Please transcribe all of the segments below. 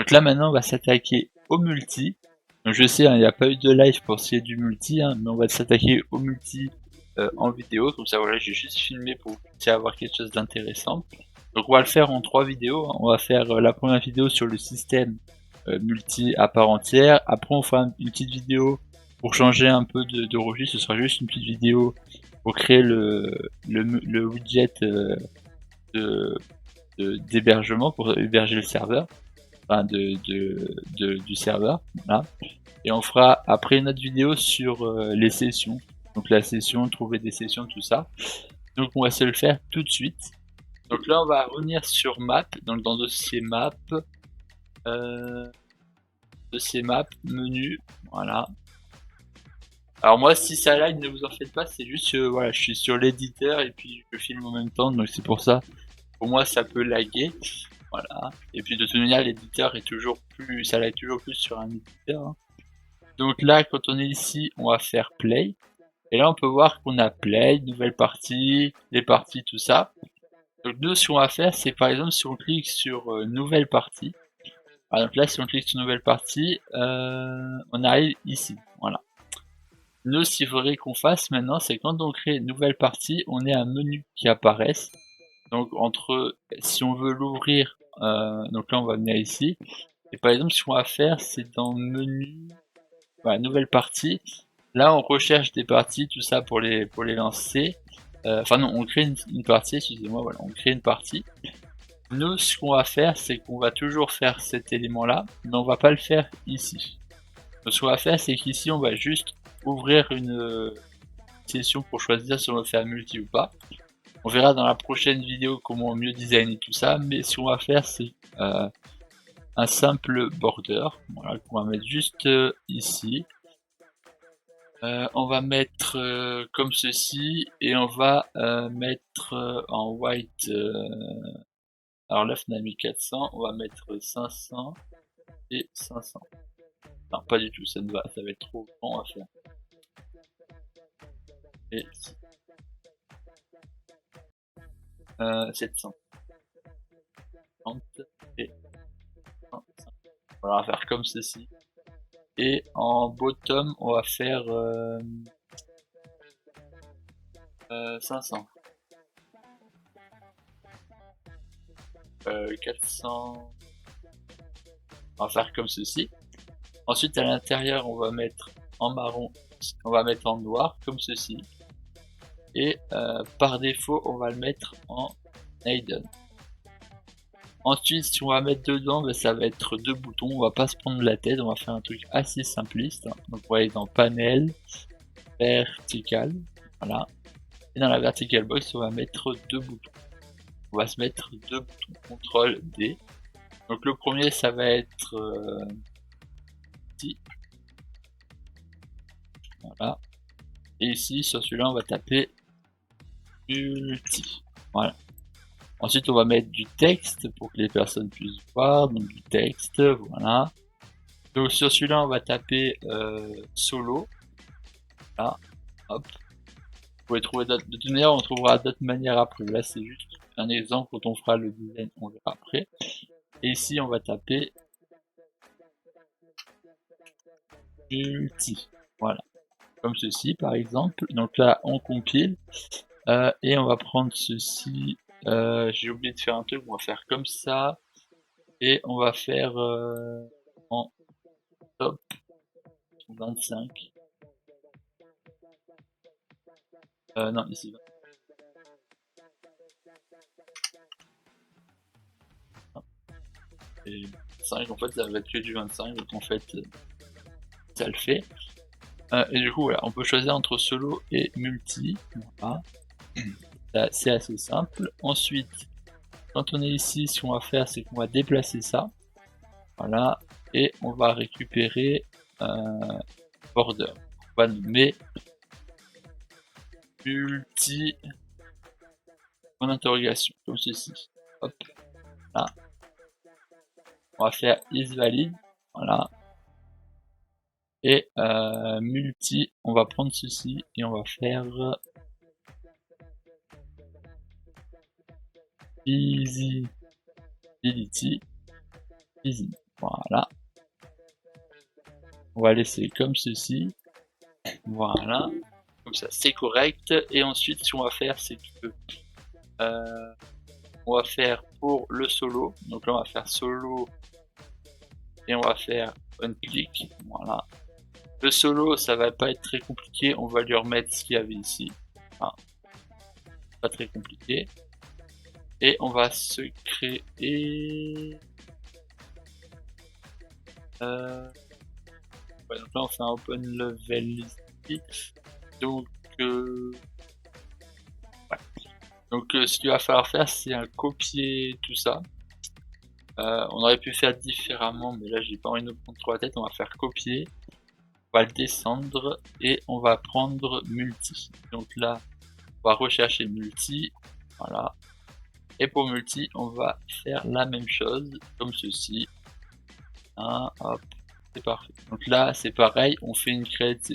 Donc là maintenant on va s'attaquer au multi. Donc je sais, il n'y a pas eu de live pour ce qui est du multi, mais on va s'attaquer au multi en vidéo. Comme ça voilà, j'ai juste filmé pour que vous puissiez avoir quelque chose d'intéressant. Donc on va le faire en 3 vidéos. On va faire la première vidéo sur le système multi à part entière. Après on fera une petite vidéo pour changer un peu de registre. Ce sera juste une petite vidéo pour créer le widget d'hébergement pour héberger le serveur, enfin du serveur, voilà. Et on fera après une autre vidéo sur les sessions, donc la session, trouver des sessions, tout ça. Donc on va se le faire tout de suite. Donc là on va revenir sur map, donc dans dossier map, menu, voilà. Alors moi si ça lag, ne vous en faites pas, c'est juste voilà, je suis sur l'éditeur et puis je filme en même temps, donc c'est pour ça. Pour moi ça peut laguer, voilà. Et puis de toute manière l'éditeur est toujours plus, ça lag toujours plus sur un éditeur, hein. Donc là quand on est ici, on va faire play. Et là on peut voir qu'on a play, nouvelle partie, les parties, tout ça. Donc nous ce qu'on va faire, c'est par exemple si on clique sur nouvelle partie. Par exemple là si on clique sur nouvelle partie, on arrive ici, voilà. Nous, ce qu'il faudrait qu'on fasse maintenant, c'est quand on crée une nouvelle partie, on ait un menu qui apparaisse. Donc entre, si on veut l'ouvrir, donc là on va venir ici. Et par exemple, ce qu'on va faire, c'est dans menu, voilà, nouvelle partie. Là, on recherche des parties, tout ça pour les lancer. Enfin non, on crée une partie, excusez-moi, voilà, on crée une partie. Nous, ce qu'on va faire, c'est qu'on va toujours faire cet élément-là, mais on va pas le faire ici. Donc, ce qu'on va faire, c'est qu'ici, on va juste ouvrir une session pour choisir si on veut faire multi ou pas. On verra dans la prochaine vidéo comment mieux designer tout ça, mais ce qu'on va faire, c'est un simple border, voilà, qu'on va mettre juste ici. On va mettre comme ceci et on va mettre en white. Alors là, on a mis 400, on va mettre 500 et 500. Non, pas du tout, ça va être trop grand à faire. Et 700. Et 100. Voilà, on va faire comme ceci. Et en bottom, on va faire 500. 400. On va faire comme ceci. Ensuite, à l'intérieur, on va mettre en marron, on va mettre en noir, comme ceci. Et par défaut, on va le mettre en Naden. Ensuite, si on va mettre dedans, ben, ça va être 2 boutons. On va pas se prendre la tête, on va faire un truc assez simpliste. Donc, on va aller dans panel, vertical, voilà. Et dans la vertical box, on va mettre 2 boutons. On va se mettre 2 boutons, CTRL D. Donc le premier, ça va être ici. Voilà. Et ici, sur celui-là, on va taper multi. Voilà. Ensuite, on va mettre du texte pour que les personnes puissent voir. Donc du texte, voilà. Donc sur celui-là, on va taper solo. Là, hop. Vous pouvez trouver d'autres. De toute manière, on trouvera d'autres manières après. Là, c'est juste un exemple. Quand on fera le design, on verra après. Et ici, on va taper multi. Voilà. Comme ceci, par exemple. Donc là, on compile. Et on va prendre ceci. J'ai oublié de faire un truc. On va faire comme ça. Et on va faire en top 25. Non, ici. Et 5, en fait, ça va être que du 25. Donc en fait, ça le fait. Et du coup, voilà, on peut choisir entre solo et multi. Voilà. C'est assez simple. Ensuite, quand on est ici, ce qu'on va faire, c'est qu'on va déplacer ça. Voilà. Et on va récupérer border. On va nommer multi en interrogation, comme ceci. Hop. Là. On va faire isValid. Voilà. Et multi, on va prendre ceci et on va faire visibility. Easy. Voilà. On va laisser comme ceci. Voilà. Comme ça, c'est correct. Et ensuite, ce qu'on va faire, c'est que on va faire pour le solo. Donc là, on va faire solo et on va faire un clic. Voilà. Le solo, ça va pas être très compliqué. On va lui remettre ce qu'il y avait ici. Enfin, pas très compliqué. Et on va se créer. Ouais, donc là, on fait un open level ici. Donc, ouais. Donc ce qu'il va falloir faire, c'est un copier tout ça. On aurait pu faire différemment, mais là j'ai pas envie de me prendre trop la tête. On va faire copier, on va le descendre et on va prendre multi. Donc là, on va rechercher multi, voilà. Et pour multi, on va faire la même chose, comme ceci. Hein, hop, c'est parfait. Donc là, c'est pareil, on fait une create,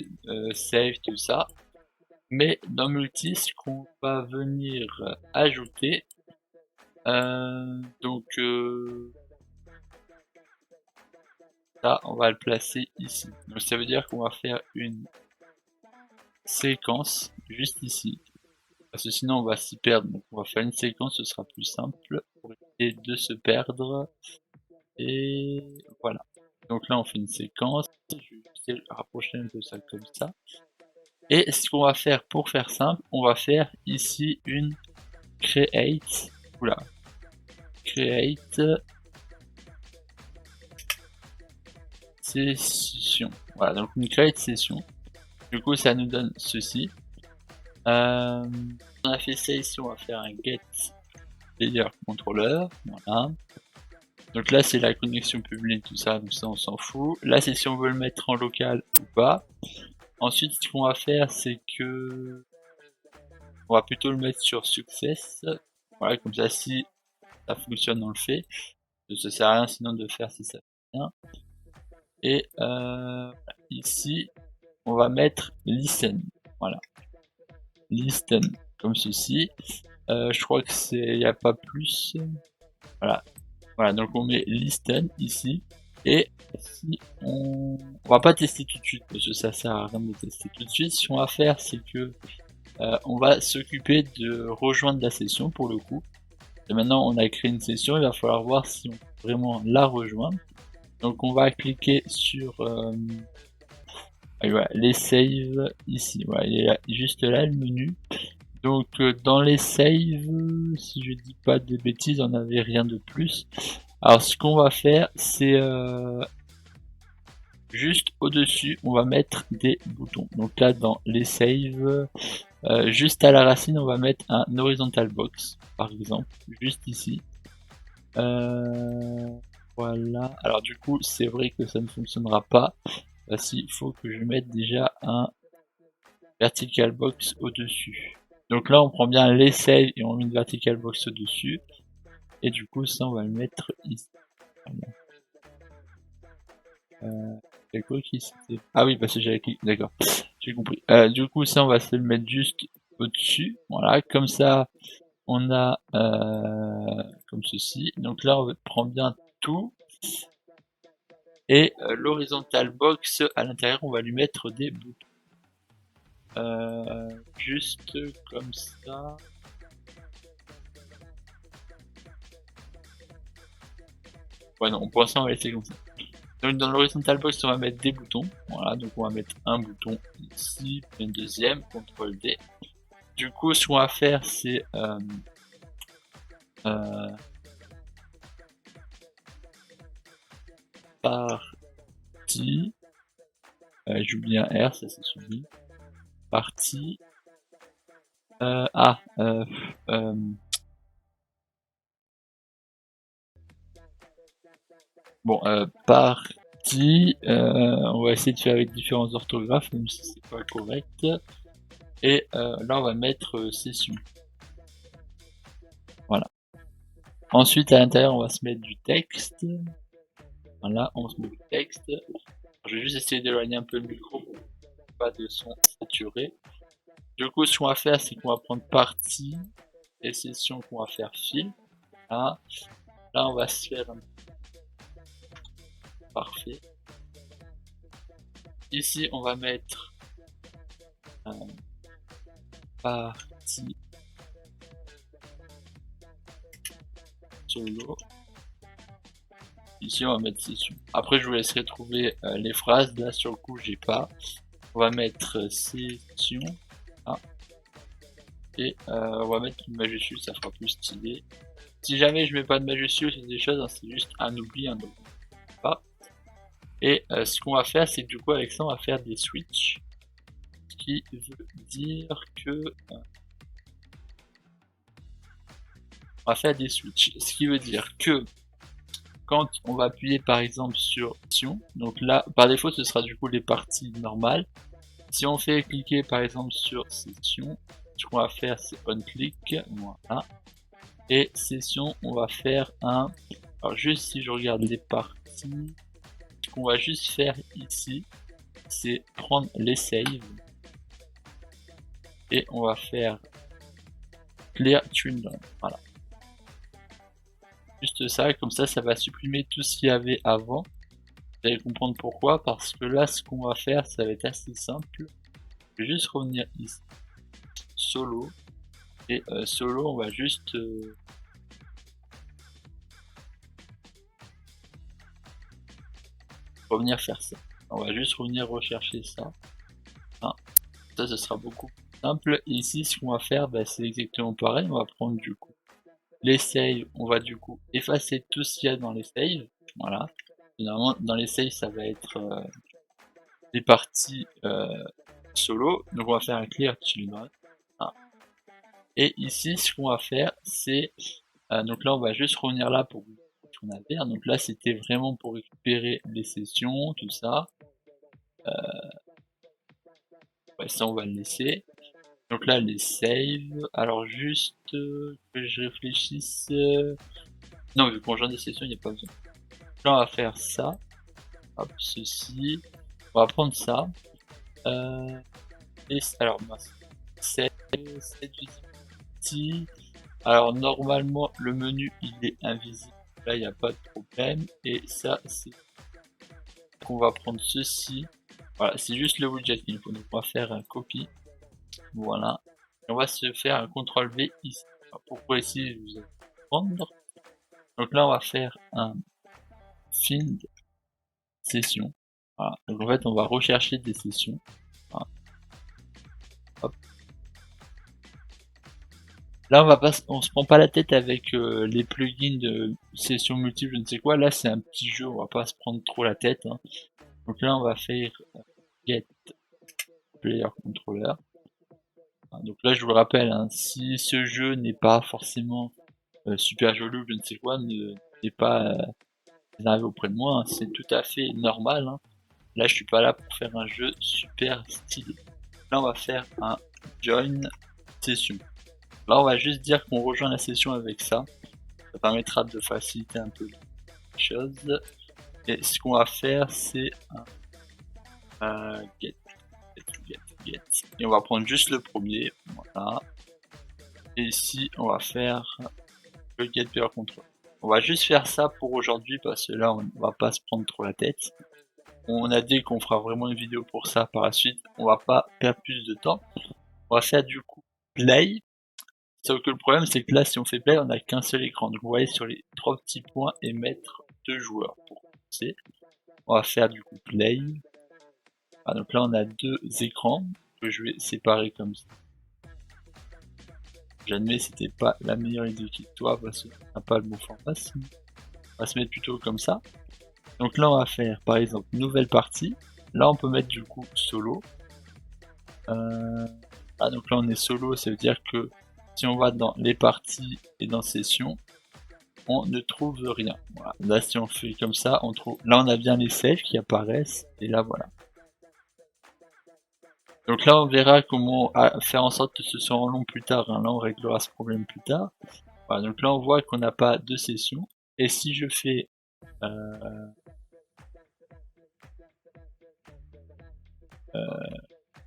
save, tout ça. Mais dans multi, ce qu'on va venir ajouter, donc ça, on va le placer ici. Donc ça veut dire qu'on va faire une séquence juste ici. Parce que sinon on va s'y perdre. Donc on va faire une séquence, ce sera plus simple pour éviter de se perdre. Et voilà. Donc là on fait une séquence. Je vais essayer de rapprocher un peu ça comme ça. Et ce qu'on va faire pour faire simple, on va faire ici une create. Oula. Create session. Voilà, donc une create session. Du coup, ça nous donne ceci. On a fait ça ici, on va faire un get player controller. Voilà. Donc là, c'est la connexion publique, tout ça, donc ça, on s'en fout. Là, c'est si on veut le mettre en local ou pas. Ensuite, ce qu'on va faire, c'est que on va plutôt le mettre sur success. Voilà, comme ça, si ça fonctionne, on le fait. Ça sert à rien sinon de faire si ça fait rien. Et ici, on va mettre listen. Voilà. Listen, comme ceci. Je crois que c'est, il n'y a pas plus. Voilà. Voilà, donc on met listen ici. Et si on va pas tester tout de suite parce que ça sert à rien de tester tout de suite. Ce qu'on va faire, c'est que on va s'occuper de rejoindre la session pour le coup. Et maintenant, on a créé une session, il va falloir voir si on peut vraiment la rejoindre. Donc on va cliquer sur voilà, les saves ici. Voilà, il est là, juste là le menu. Donc dans les saves, si je dis pas de bêtises, on n'avait rien de plus. Alors ce qu'on va faire, c'est juste au-dessus, on va mettre des boutons. Donc là dans les saves, juste à la racine, on va mettre un horizontal box, par exemple, juste ici. Voilà. Alors du coup, c'est vrai que ça ne fonctionnera pas. Il faut que je mette déjà un vertical box au-dessus. Donc là, on prend bien les saves et on met une vertical box au-dessus. Et du coup, ça, on va le mettre ici. C'est quoi qui c'était? Ah oui, parce que j'avais cliqué. D'accord, j'ai compris. Du coup, ça, on va se le mettre juste au-dessus. Voilà, comme ça, on a comme ceci. Donc là, on prend bien tout. Et l'horizontal box, à l'intérieur, on va lui mettre des boutons. Juste comme ça. Ouais, non, pour l'instant, on va laisser comme ça. Donc, dans l'horizontal box, on va mettre des boutons. Voilà, donc on va mettre un bouton ici, puis un deuxième, CTRL D. Du coup, ce qu'on va faire, c'est partie. J'oublie un R, ça c'est suivi. Partie. Bon, partie. On va essayer de faire avec différents orthographes, même si c'est pas correct. Et là, on va mettre session. Voilà. Ensuite, à l'intérieur, on va se mettre du texte. Voilà, on se met du texte. Je vais juste essayer d'éloigner un peu le micro pour pas de son saturé. Du coup, ce qu'on va faire, c'est qu'on va prendre partie et session qu'on va faire fil. Là, on va se faire parfait. Ici, on va mettre partie solo. Ici, on va mettre session. Après, je vous laisserai trouver les phrases. Là, sur le coup, j'ai pas. On va mettre session. Ah. Et on va mettre une majuscule, ça fera plus stylé. Si jamais je mets pas de majuscule, c'est des choses, hein, c'est juste un oubli, un oubli. Pas. Et ce qu'on va faire, c'est que du coup, avec ça, on va faire des switches. Ce qui veut dire que on va faire des switches. Ce qui veut dire que quand on va appuyer par exemple sur session, donc là par défaut ce sera du coup les parties normales. Si on fait cliquer par exemple sur session, ce qu'on va faire c'est on click, voilà. Et session, on va faire un. Alors juste si je regarde les parties, ce qu'on va juste faire ici, c'est prendre les saves et on va faire clear tune down. Voilà. Juste ça, comme ça va supprimer tout ce qu'il y avait avant. Vous allez comprendre pourquoi, parce que là ce qu'on va faire ça va être assez simple. Je vais juste revenir ici, solo, et solo on va juste revenir faire ça. On va juste revenir rechercher ça. Hein. Ça ce sera beaucoup plus simple. Et ici ce qu'on va faire bah, c'est exactement pareil, on va prendre du coup les saves, on va du coup effacer tout ce qu'il y a dans les saves. Voilà. Généralement dans les saves ça va être des parties solo, donc on va faire un clear children. Hein. Et ici ce qu'on va faire c'est donc là on va juste revenir là pour ce qu'on avait. Donc là c'était vraiment pour récupérer les sessions, tout ça. Ouais, ça on va le laisser. Donc là les saves. Alors juste que je réfléchisse. Non, vu qu'on rejoint des sessions, il n'y a pas besoin. Là on va faire ça. Hop, ceci. On va prendre ça. Et alors save visibility. Alors normalement le menu il est invisible. Là il n'y a pas de problème. Et ça c'est qu'on va prendre ceci. Voilà, c'est juste le widget qu'il faut. Donc on va faire un copy. Voilà. Et on va se faire un CTRL V ici. Alors, pourquoi ici je vous allez prendre. Donc là on va faire un find session. Voilà. Donc en fait on va rechercher des sessions. Voilà. Hop. Là on se prend pas la tête avec les plugins de session multiple, je ne sais quoi. Là c'est un petit jeu, on va pas se prendre trop la tête. Hein. Donc là on va faire get player controller. Donc là je vous le rappelle, hein, si ce jeu n'est pas forcément super joli ou je ne sais quoi, n'est pas arrivé auprès de moi, hein, c'est tout à fait normal. Hein. Là je suis pas là pour faire un jeu super stylé. Là on va faire un join session. Là on va juste dire qu'on rejoint la session avec ça. Ça permettra de faciliter un peu les choses. Et ce qu'on va faire c'est un get. Et on va prendre juste le premier. Voilà. Et ici on va faire le get player control. On va juste faire ça pour aujourd'hui parce que là on va pas se prendre trop la tête. On a dit qu'on fera vraiment une vidéo pour ça par la suite. On va pas perdre plus de temps. On va faire du coup play. Sauf que le problème c'est que là si on fait play on a qu'un seul écran. Donc vous voyez sur les trois petits points et mettre deux joueurs pour commencer. On va faire du coup play. Ah, donc là on a deux écrans que je vais séparer comme ça. J'admets c'était pas la meilleure idée qui toi parce qu'on n'a pas le bon format. On va se mettre plutôt comme ça. Donc là on va faire par exemple nouvelle partie. Là on peut mettre du coup solo. Ah donc là on est solo, ça veut dire que si on va dans les parties et dans session, on ne trouve rien. Voilà. Là si on fait comme ça, on trouve. Là on a bien les saves qui apparaissent et là voilà. Donc là on verra comment faire en sorte que ce soit en long plus tard. Hein. Là on réglera ce problème plus tard. Voilà, donc là on voit qu'on n'a pas de session. Et si je fais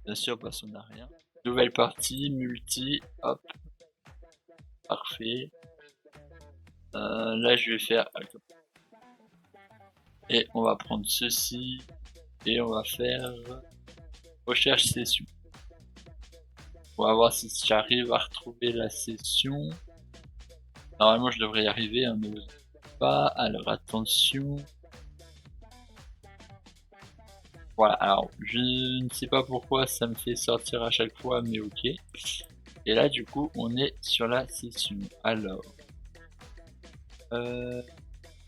bien sûr parce qu'on n'a rien. Nouvelle partie, multi, hop, parfait. Là je vais faire Et on va prendre ceci et on va faire recherche session. On va voir si j'arrive à retrouver la session. Normalement je devrais y arriver, hein, mais pas. Alors attention. Voilà, alors je ne sais pas pourquoi ça me fait sortir à chaque fois, mais ok. Et là du coup on est sur la session. Alors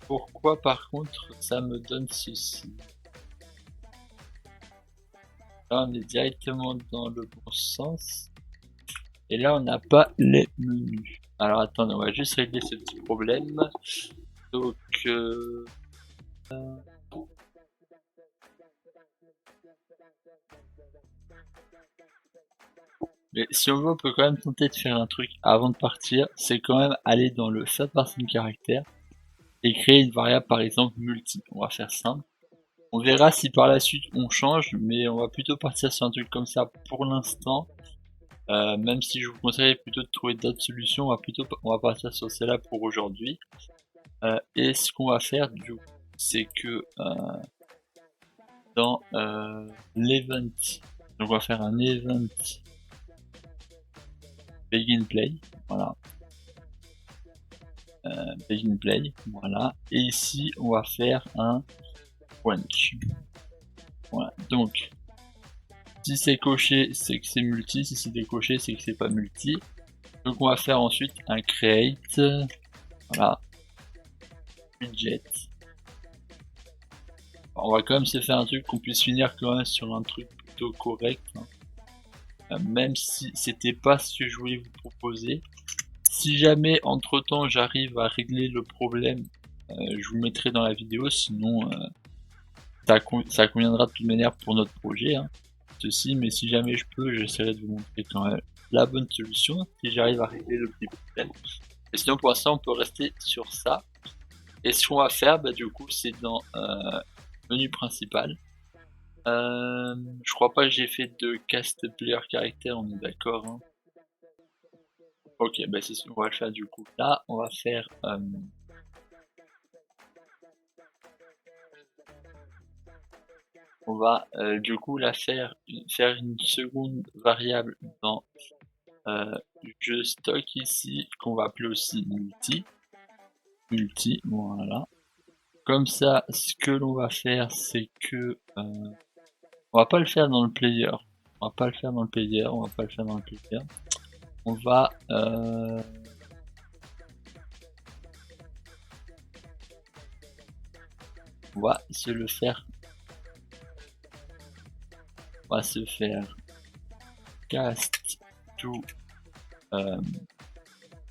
pourquoi par contre ça me donne ceci? Là on est directement dans le bon sens. Et là on n'a pas les menus. Alors attendez, on va juste régler ce petit problème. Donc mais si on veut, on peut quand même tenter de faire un truc avant de partir. C'est quand même aller dans le third person caractère et créer une variable par exemple multi. On va faire simple. On verra si par la suite on change, mais on va plutôt partir sur un truc comme ça pour l'instant. Même si je vous conseille plutôt de trouver d'autres solutions, on va partir sur celle-là pour aujourd'hui. Et ce qu'on va faire du coup, c'est que dans l'event, donc on va faire un event begin play, voilà. Begin play, voilà. Et ici on va faire un branch. Voilà. Donc si c'est coché, c'est que c'est multi. Si c'est décoché, c'est que c'est pas multi. Donc on va faire ensuite un create, voilà, widget. On va quand même se faire un truc qu'on puisse finir quand même sur un truc plutôt correct, hein. Même si c'était pas ce que je voulais vous proposer. Si jamais entre temps j'arrive à régler le problème, je vous mettrai dans la vidéo, sinon ça conviendra de toute manière pour notre projet, hein, ceci, mais si jamais je peux, j'essaierai de vous montrer quand même la bonne solution, si j'arrive à régler le petit problème. Et sinon pour l'instant on peut rester sur ça. Et ce qu'on va faire, bah, du coup c'est dans menu principal. Je crois pas que j'ai fait de cast player caractère, on est d'accord, hein. Ok, bah c'est ce qu'on va le faire du coup. Là, on va faire on va du coup la faire une seconde variable dans je stock ici qu'on va appeler aussi multi, voilà. Comme ça, ce que l'on va faire, c'est que on va pas le faire dans le player, on va pas le faire dans le player, on va pas le faire dans le player. On va se le faire. On va se faire cast to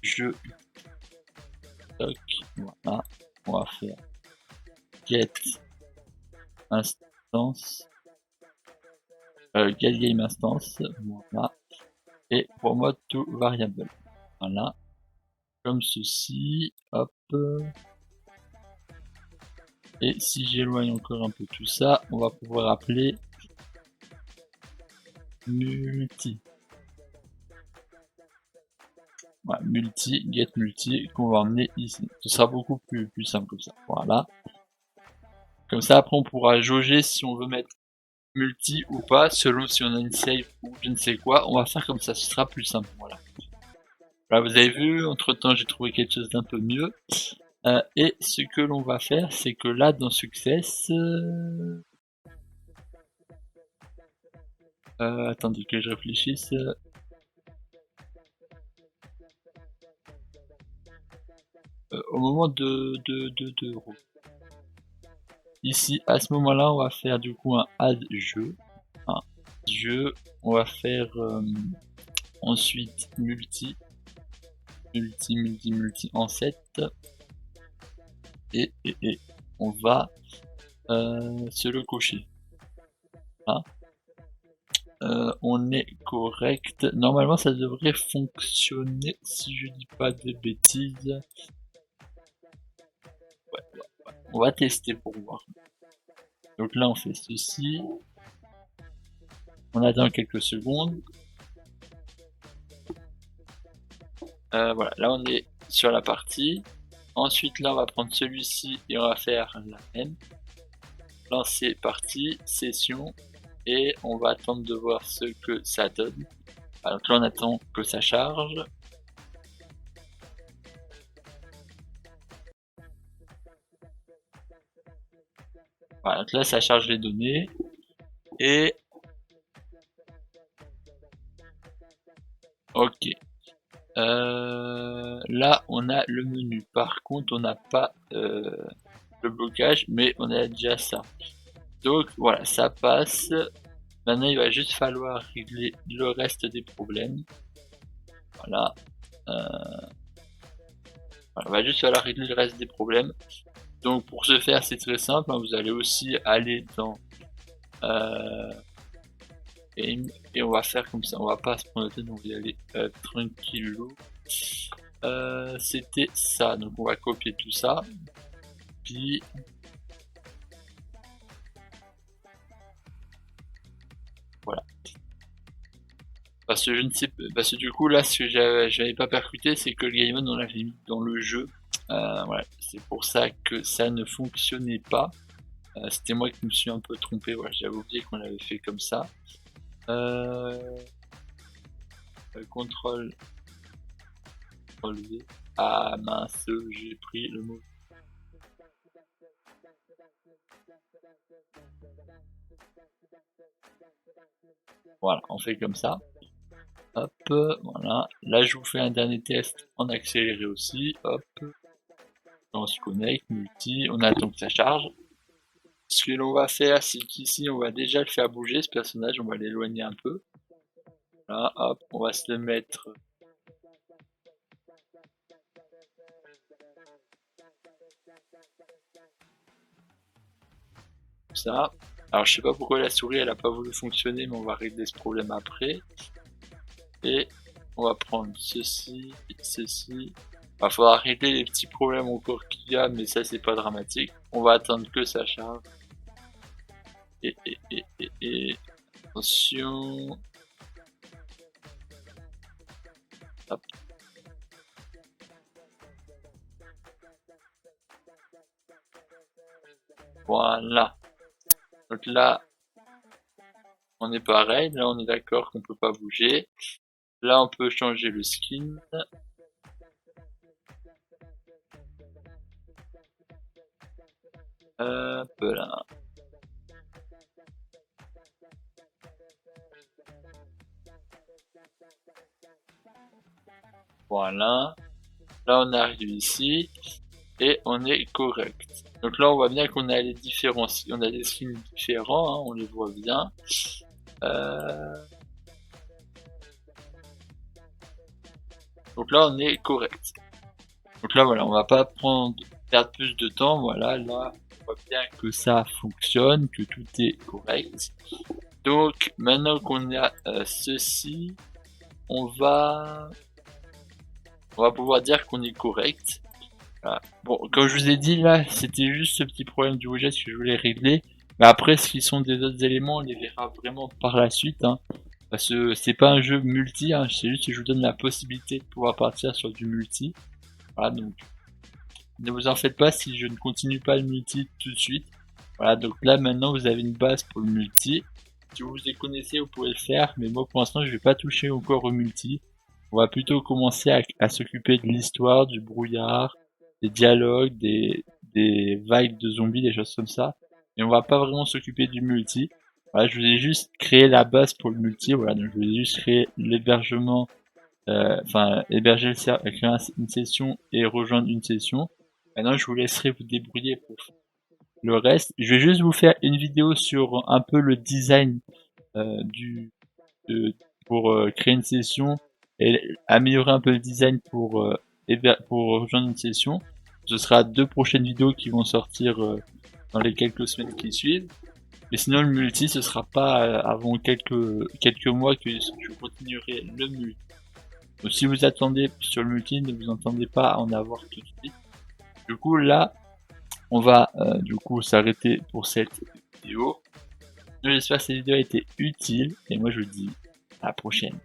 je stock, voilà. On va faire get instance, get game instance, voilà. Et promote to variable, voilà. Comme ceci, hop. Et si j'éloigne encore un peu tout ça, on va pouvoir appeler multi. Voilà, multi, get multi, qu'on va emmener ici. Ce sera beaucoup plus simple comme ça. Voilà. Comme ça, après, on pourra jauger si on veut mettre multi ou pas, selon si on a une save ou je ne sais quoi. On va faire comme ça, ce sera plus simple. Voilà. Là, vous avez vu, entre temps, j'ai trouvé quelque chose d'un peu mieux. Et ce que l'on va faire, c'est que là, dans Success... attendez que je réfléchisse. Au moment de ici, à ce moment-là, on va faire du coup un add jeu. On va faire ensuite multi en 7. Et on va se le cocher. Là. On est correct. Normalement, ça devrait fonctionner si je dis pas de bêtises. Ouais. On va tester pour voir. Donc là, on fait ceci. On attend quelques secondes. Voilà, là on est sur la partie. Ensuite là on va prendre celui-ci et on va faire la même. Lancer partie, session, et on va attendre de voir ce que ça donne. Donc là on attend que ça charge. Voilà, donc là ça charge les données. Et ok. Là on a le menu. Par contre on n'a pas le blocage, mais on a déjà ça. Donc voilà, ça passe. Maintenant il va juste falloir régler le reste des problèmes. Voilà. Il va juste falloir régler le reste des problèmes. Donc pour ce faire c'est très simple, hein, vous allez aussi aller dans et on va faire comme ça, on va pas se prendre la tête, on va y aller tranquillou. C'était ça, donc on va copier tout ça, puis voilà. Parce que je ne sais pas, parce que du coup là ce que j'avais pas percuté c'est que le game mode on l'avait mis dans le jeu. Voilà, c'est pour ça que ça ne fonctionnait pas. C'était moi qui me suis un peu trompé, voilà, j'avais oublié qu'on l'avait fait comme ça. Contrôle V. Ah mince, j'ai pris le mot. Voilà, on fait comme ça. Hop, voilà. Là, je vous fais un dernier test en accéléré aussi. Hop. On se connecte, multi, on attend que ça charge. Ce que l'on va faire, c'est qu'ici, on va déjà le faire bouger, ce personnage, on va l'éloigner un peu. Là, hop, on va se le mettre. Ça. Alors, je sais pas pourquoi la souris, elle a pas voulu fonctionner, mais on va régler ce problème après. Et on va prendre ceci, ceci. Il va falloir régler les petits problèmes encore qu'il y a, mais ça c'est pas dramatique. On va attendre que ça charge. Et attention. Hop. Voilà. Donc là, on est pareil. Là, on est d'accord qu'on peut pas bouger. Là, on peut changer le skin. Hop là. Voilà. Là, on arrive ici. Et on est correct. Donc là, on voit bien qu'on a les différents, on a des skins différents, hein, on les voit bien. Donc là, on est correct. Donc là, voilà, on va pas perdre plus de temps. Voilà, là, on voit bien que ça fonctionne, que tout est correct. Donc maintenant qu'on a ceci, on va pouvoir dire qu'on est correct. Voilà. Bon, comme je vous ai dit là, c'était juste ce petit problème du widget que je voulais régler. Mais après, ce qui sont des autres éléments, on les verra vraiment par la suite. Hein, parce que c'est pas un jeu multi, hein, c'est juste que je vous donne la possibilité de pouvoir partir sur du multi. Voilà, donc ne vous en faites pas si je ne continue pas le multi tout de suite. Voilà, donc là maintenant vous avez une base pour le multi. Si vous les connaissez, vous pouvez le faire, mais moi pour l'instant je vais pas toucher encore au multi. On va plutôt commencer à s'occuper de l'histoire, du brouillard, des dialogues, des vagues de zombies, des choses comme ça. Et on va pas vraiment s'occuper du multi. Voilà, je vous ai juste créé la base pour le multi. Voilà, donc je vous ai juste créé l'hébergement, enfin héberger le serveur, créer une session et rejoindre une session. Maintenant, je vous laisserai vous débrouiller pour le reste. Je vais juste vous faire une vidéo sur un peu le design du pour créer une session et améliorer un peu le design pour rejoindre une session. Ce sera 2 prochaines vidéos qui vont sortir dans les quelques semaines qui suivent. Mais sinon le multi ce sera pas avant quelques mois que je continuerai le multi. Donc si vous attendez sur le multi, ne vous attendez pas à en avoir tout de suite. Du coup là, on va du coup s'arrêter pour cette vidéo. J'espère que cette vidéo a été utile et moi je vous dis à la prochaine.